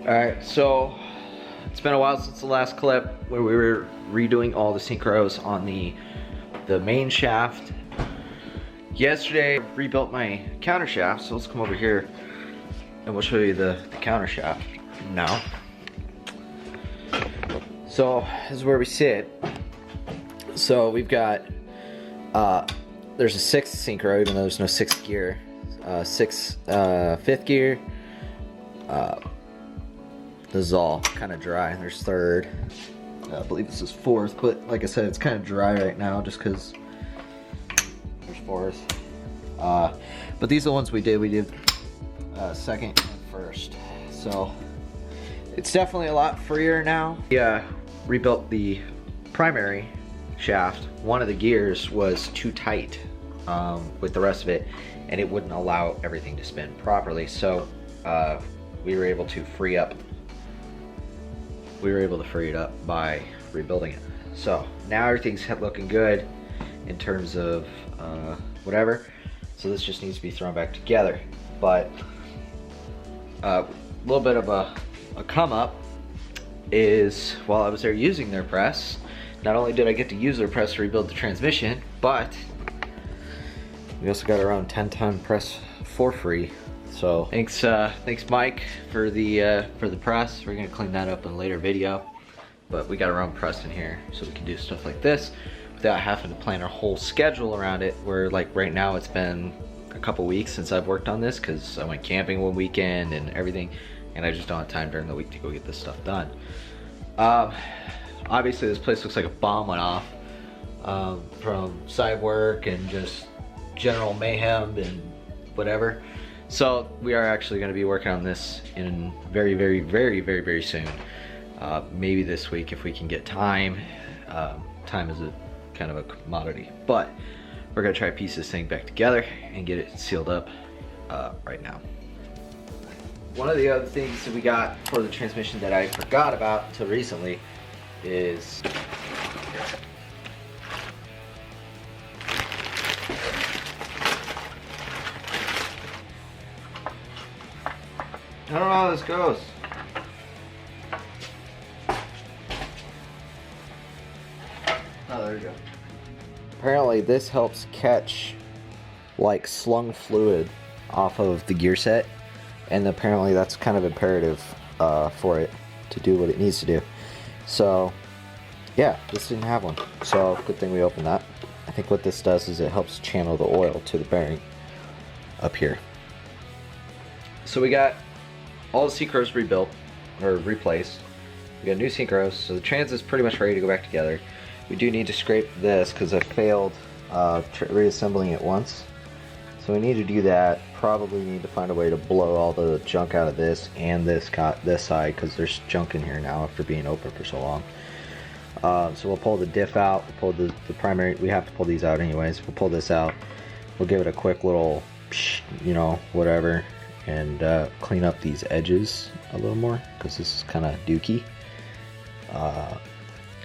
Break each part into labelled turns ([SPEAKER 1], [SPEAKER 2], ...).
[SPEAKER 1] Alright, so it's been a while since the last clip where we were redoing all the synchros on the main shaft. Yesterday, I rebuilt my counter shaft, so let's come over here and we'll show you the counter shaft now. So this is where we sit. So we've got, there's a 6th synchro, even though there's no 6th gear. 5th gear. This is all kind of dry. There's 3rd. I believe this is 4th, but like I said, it's kind of dry right now just because there's 4th. But these are the ones we did. We did 2nd and 1st. So it's definitely a lot freer now. Yeah, rebuilt the primary shaft. One of the gears was too tight with the rest of it, and it wouldn't allow everything to spin properly. So we were able to free it up by rebuilding it. So now everything's looking good in terms of whatever. So this just needs to be thrown back together. But a little bit of a come up is while I was there using their press, not only did I get to use their press to rebuild the transmission, but we also got our own 10-ton press for free. So thanks Mike for the press. We're gonna clean that up in a later video, but we got our own press in here so we can do stuff like this without having to plan our whole schedule around it. Where like right now it's been a couple weeks since I've worked on this because I went camping one weekend and everything, and I just don't have time during the week to go get this stuff done. Obviously this place looks like a bomb went off from side work and just general mayhem and whatever. So we are actually going to be working on this in very soon. Maybe this week if we can get time. Time is a kind of a commodity, but we're going to try to piece this thing back together and get it sealed up right now. One of the other things that we got for the transmission that I forgot about until recently is I don't know how this goes. Oh, there we go. Apparently this helps catch like slung fluid off of the gear set, and apparently that's kind of imperative for it to do what it needs to do. So yeah, this didn't have one, so good thing we opened that. I think what this does is it helps channel the oil to the bearing up here. So we got all the synchros rebuilt or replaced. We got new synchros, so the trans is pretty much ready to go back together. We do need to scrape this because I failed reassembling it once. So we need to do that. Probably need to find a way to blow all the junk out of this and this side because there's junk in here now after being open for so long. So we'll pull the diff out, we'll pull the primary, we have to pull these out anyways. We'll pull this out, we'll give it a quick little, you know, whatever, and clean up these edges a little more because this is kind of dookie.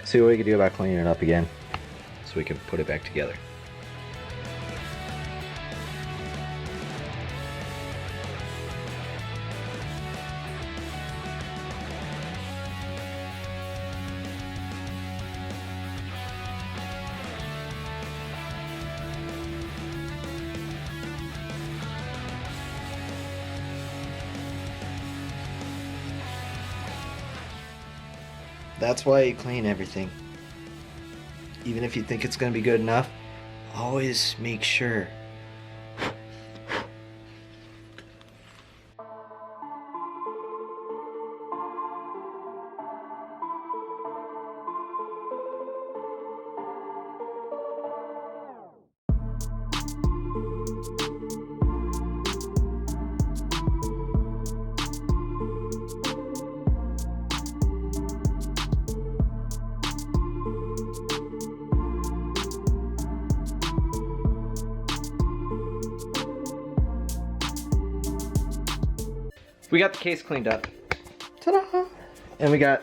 [SPEAKER 1] See what we can do about cleaning it up again so we can put it back together. That's why you clean everything. Even if you think it's going to be good enough, always make sure. We got the case cleaned up. Ta-da! And we got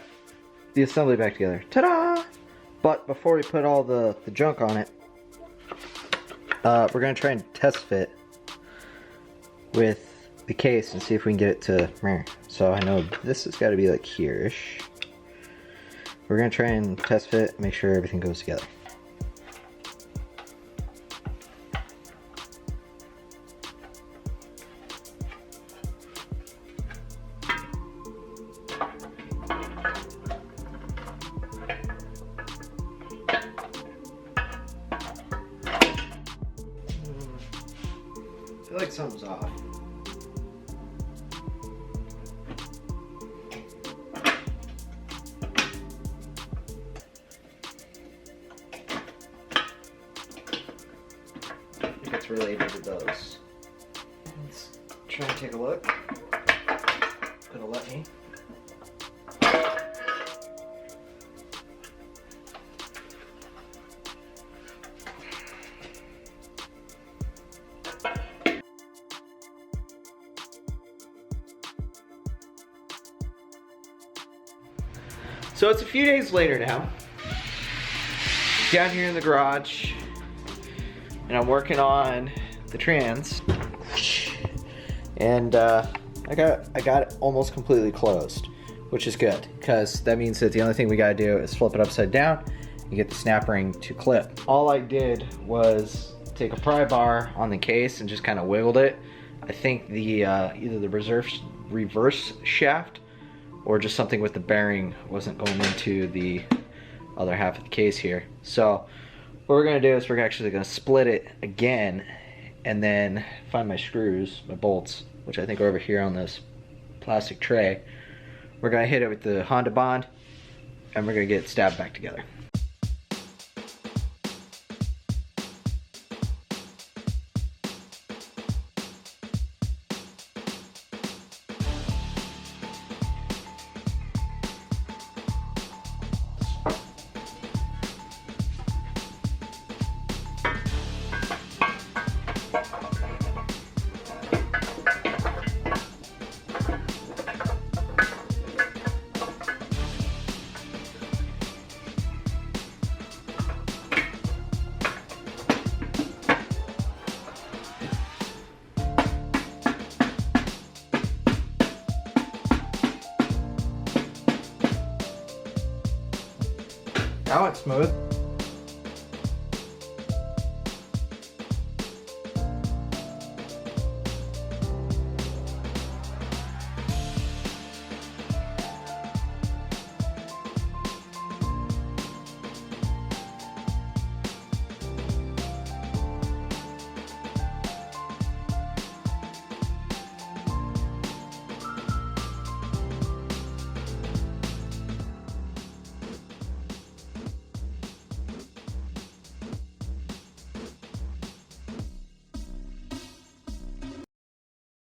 [SPEAKER 1] the assembly back together. Ta-da! But before we put all the junk on it, we're going to try and test fit with the case and see if we can get it to, so I know this has got to be like here-ish. We're gonna try and test fit, make sure everything goes together. I feel like something's off. I think it's related to those. Let's try and take a look. Gonna let me. So it's a few days later now. Down here in the garage, and I'm working on the trans, and I got it almost completely closed, which is good because that means that the only thing we gotta do is flip it upside down and get the snap ring to clip. All I did was take a pry bar on the case and just kind of wiggled it. I think the either the reverse shaft or just something with the bearing wasn't going into the other half of the case here. So what we're gonna do is we're actually gonna split it again and then find my screws, my bolts, which I think are over here on this plastic tray. We're gonna hit it with the Honda Bond and we're gonna get it stabbed back together. Now it's smooth.